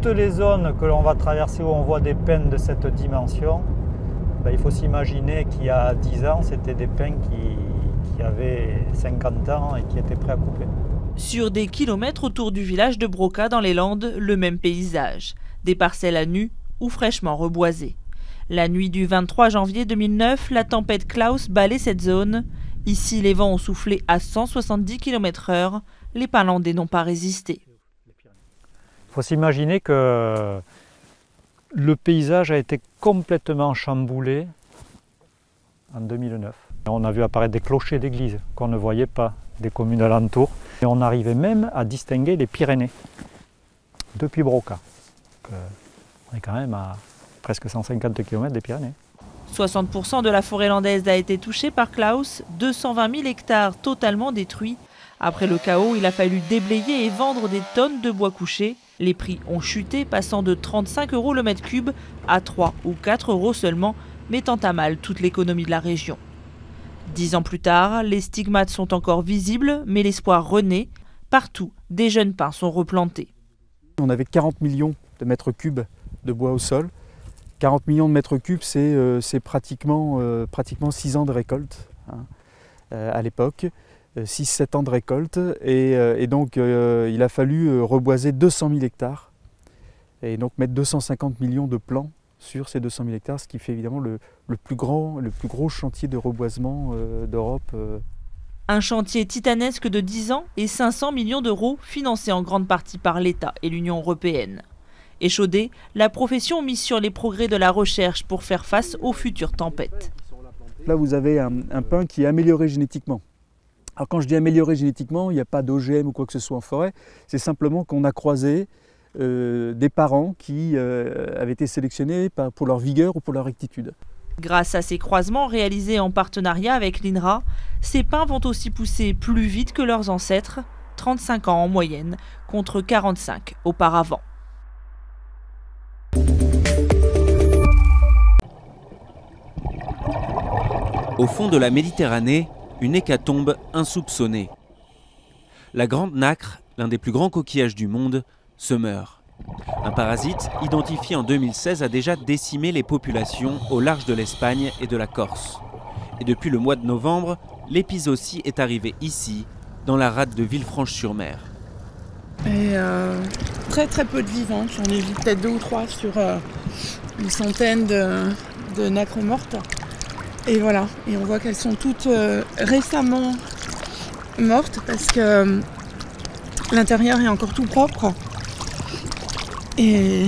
toutes les zones que l'on va traverser où on voit des pins de cette dimension, il faut s'imaginer qu'il y a 10 ans, c'était des pins qui avaient 50 ans et qui étaient prêts à couper. Sur des kilomètres autour du village de Broca dans les Landes, le même paysage. Des parcelles à nu ou fraîchement reboisées. La nuit du 23 janvier 2009, la tempête Klaus balait cette zone. Ici, les vents ont soufflé à 170 km/h. Les Finlandais n'ont pas résisté. Il faut s'imaginer que le paysage a été complètement chamboulé en 2009. On a vu apparaître des clochers d'église qu'on ne voyait pas, des communes alentours. Et on arrivait même à distinguer les Pyrénées depuis Broca. On est quand même à presque 150 km des Pyrénées. 60% de la forêt landaise a été touchée par Klaus, 220 000 hectares totalement détruits. Après le chaos, il a fallu déblayer et vendre des tonnes de bois couché. Les prix ont chuté, passant de 35 € le mètre cube à 3 ou 4 € seulement, mettant à mal toute l'économie de la région. 10 ans plus tard, les stigmates sont encore visibles, mais l'espoir renaît. Partout, des jeunes pins sont replantés. On avait 40 millions de mètres cubes de bois au sol. 40 millions de mètres cubes, c'est pratiquement 6 ans de récolte à l'époque. 6-7 ans de récolte. Et donc, il a fallu reboiser 200 000 hectares. Et donc mettre 250 millions de plants sur ces 200 000 hectares, ce qui fait évidemment le plus gros chantier de reboisement d'Europe. Un chantier titanesque de 10 ans et 500 millions d'euros, financé en grande partie par l'État et l'Union européenne. Échaudée, la profession mise sur les progrès de la recherche pour faire face aux futures tempêtes. Là, vous avez un pin qui est amélioré génétiquement. Alors quand je dis amélioré génétiquement, il n'y a pas d'OGM ou quoi que ce soit en forêt, c'est simplement qu'on a croisé des parents qui avaient été sélectionnés pour leur vigueur ou pour leur rectitude. Grâce à ces croisements réalisés en partenariat avec l'INRA, ces pins vont aussi pousser plus vite que leurs ancêtres, 35 ans en moyenne, contre 45 auparavant. Au fond de la Méditerranée, une hécatombe insoupçonnée. La grande nacre, l'un des plus grands coquillages du monde, se meurt. Un parasite, identifié en 2016, a déjà décimé les populations au large de l'Espagne et de la Corse. Et depuis le mois de novembre, l'épizootie est arrivé ici, dans la rade de Villefranche-sur-Mer. Et très peu de vivantes, j'en ai vu peut-être 2 ou 3 sur une centaine de nacres mortes. Et voilà, et on voit qu'elles sont toutes récemment mortes parce que l'intérieur est encore tout propre et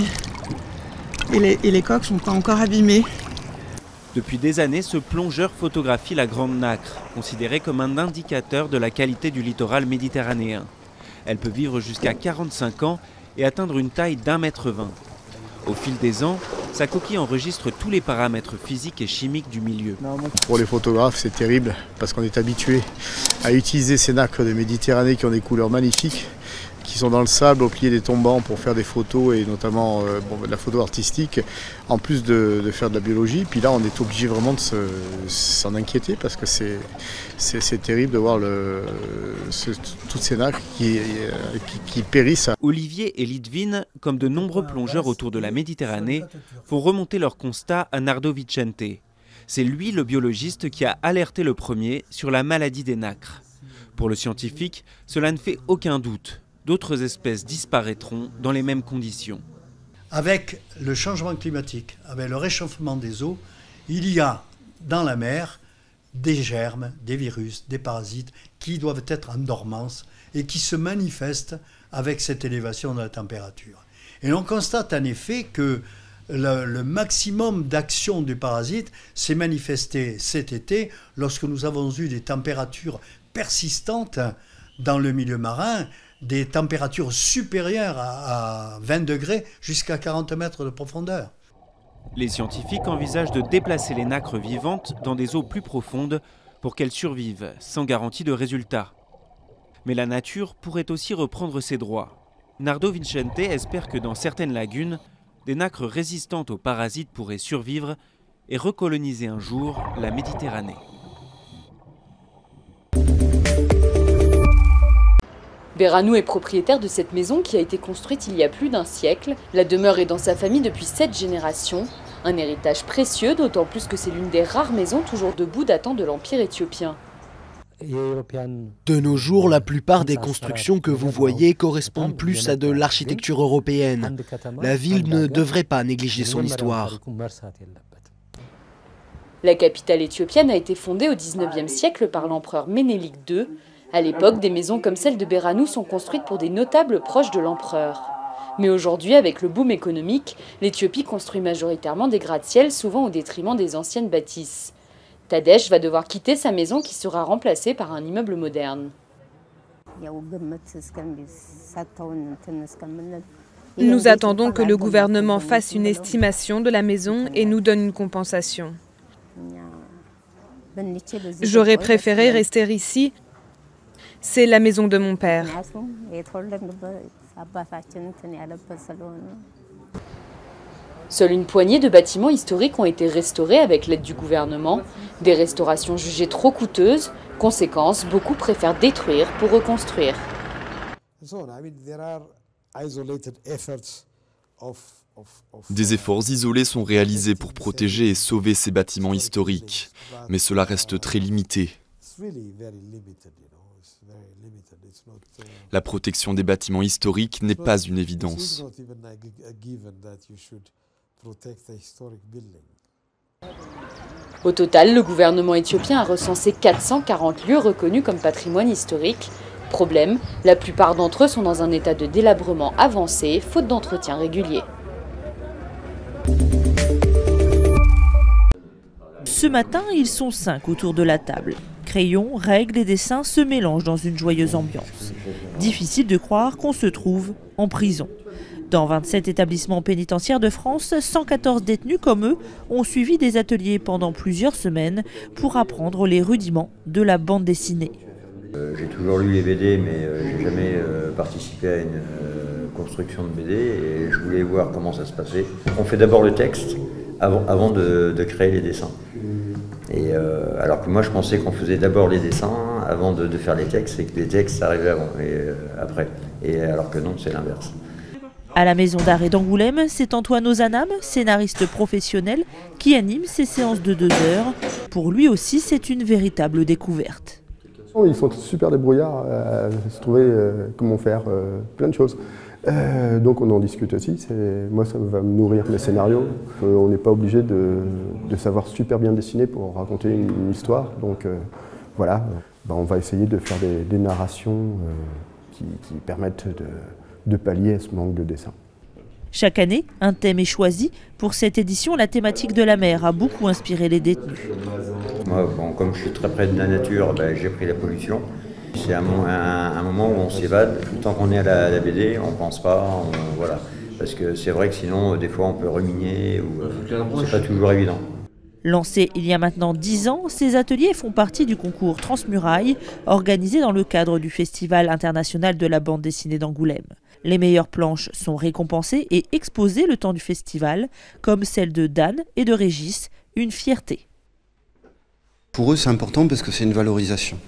les coques ne sont pas encore abîmées. Depuis des années, ce plongeur photographie la grande nacre, considérée comme un indicateur de la qualité du littoral méditerranéen. Elle peut vivre jusqu'à 45 ans et atteindre une taille d'1,20 m. Au fil des ans, sa coquille enregistre tous les paramètres physiques et chimiques du milieu. Pour les photographes, c'est terrible parce qu'on est habitué à utiliser ces nacres de Méditerranée qui ont des couleurs magnifiques, qui sont dans le sable au pied des tombants pour faire des photos et notamment de la photo artistique, en plus de faire de la biologie. Puis là, on est obligé vraiment de s'en inquiéter parce que c'est terrible de voir toutes ces nacres qui périssent. Olivier et Litvine, comme de nombreux plongeurs autour de la Méditerranée, font remonter leur constat à Nardo Vicente. C'est lui, le biologiste, qui a alerté le premier sur la maladie des nacres. Pour le scientifique, cela ne fait aucun doute. D'autres espèces disparaîtront dans les mêmes conditions. Avec le changement climatique, avec le réchauffement des eaux, il y a dans la mer des germes, des virus, des parasites qui doivent être en dormance et qui se manifestent avec cette élévation de la température. Et on constate en effet que le maximum d'action du parasite s'est manifesté cet été lorsque nous avons eu des températures persistantes dans le milieu marin, des températures supérieures à 20 degrés jusqu'à 40 mètres de profondeur. Les scientifiques envisagent de déplacer les nacres vivantes dans des eaux plus profondes pour qu'elles survivent, sans garantie de résultat. Mais la nature pourrait aussi reprendre ses droits. Nardo Vicente espère que dans certaines lagunes, des nacres résistantes aux parasites pourraient survivre et recoloniser un jour la Méditerranée. Beranou est propriétaire de cette maison qui a été construite il y a plus d'1 siècle. La demeure est dans sa famille depuis 7 générations. Un héritage précieux, d'autant plus que c'est l'une des rares maisons toujours debout datant de l'Empire éthiopien. De nos jours, la plupart des constructions que vous voyez correspondent plus à de l'architecture européenne. La ville ne devrait pas négliger son histoire. La capitale éthiopienne a été fondée au XIXe siècle par l'empereur Ménélik II. À l'époque, des maisons comme celle de Beranou sont construites pour des notables proches de l'empereur. Mais aujourd'hui, avec le boom économique, l'Éthiopie construit majoritairement des gratte-ciel, souvent au détriment des anciennes bâtisses. Tadej va devoir quitter sa maison qui sera remplacée par un immeuble moderne. Nous attendons que le gouvernement fasse une estimation de la maison et nous donne une compensation. J'aurais préféré rester ici. C'est la maison de mon père. Seule une poignée de bâtiments historiques ont été restaurés avec l'aide du gouvernement. Des restaurations jugées trop coûteuses. Conséquence, beaucoup préfèrent détruire pour reconstruire. Des efforts isolés sont réalisés pour protéger et sauver ces bâtiments historiques, mais cela reste très limité. La protection des bâtiments historiques n'est pas une évidence. Au total, le gouvernement éthiopien a recensé 440 lieux reconnus comme patrimoine historique. Problème, la plupart d'entre eux sont dans un état de délabrement avancé, faute d'entretien régulier. Ce matin, ils sont 5 autour de la table. Crayons, règles et dessins se mélangent dans une joyeuse ambiance. Difficile de croire qu'on se trouve en prison. Dans 27 établissements pénitentiaires de France, 114 détenus comme eux ont suivi des ateliers pendant plusieurs semaines pour apprendre les rudiments de la bande dessinée. J'ai toujours lu les BD, mais j'ai jamais participé à une construction de BD et je voulais voir comment ça se passait. On fait d'abord le texte avant de créer les dessins. Et alors que moi je pensais qu'on faisait d'abord les dessins avant de faire les textes et que les textes arrivaient avant et après. Et alors que non, c'est l'inverse. À la maison d'arrêt d'Angoulême, c'est Antoine Ozanam, scénariste professionnel, qui anime ces séances de 2 heures. Pour lui aussi, c'est une véritable découverte. Ils sont super débrouillards à se trouver comment faire plein de choses. Donc on en discute aussi. Moi, ça va me nourrir mes scénarios. On n'est pas obligé de savoir super bien dessiner pour raconter une histoire. Donc voilà, on va essayer de faire des narrations qui permettent de pallier à ce manque de dessin. Chaque année, un thème est choisi. Pour cette édition, la thématique de la mer a beaucoup inspiré les détenus. Moi, comme je suis très près de la nature, j'ai pris la pollution. C'est un moment où on s'évade. Tant qu'on est à la BD, on ne pense pas. Voilà. Parce que c'est vrai que sinon, des fois, on peut ruminer ou c'est pas toujours évident. Lancés il y a maintenant 10 ans, ces ateliers font partie du concours Transmuraille, organisé dans le cadre du Festival international de la bande dessinée d'Angoulême. Les meilleures planches sont récompensées et exposées le temps du festival, comme celle de Dan et de Régis, une fierté. Pour eux, c'est important parce que c'est une valorisation.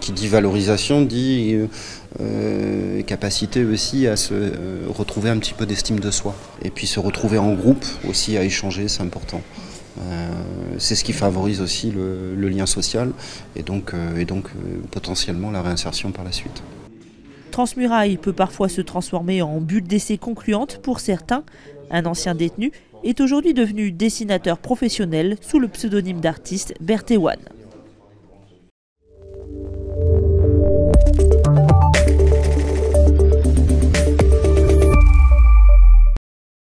Qui dit valorisation dit capacité aussi à se retrouver un petit peu d'estime de soi. Et puis se retrouver en groupe aussi à échanger, c'est important. C'est ce qui favorise aussi le lien social et donc potentiellement la réinsertion par la suite. Transmuraille peut parfois se transformer en bulle d'essai concluante pour certains. Un ancien détenu est aujourd'hui devenu dessinateur professionnel sous le pseudonyme d'artiste Berthéwan.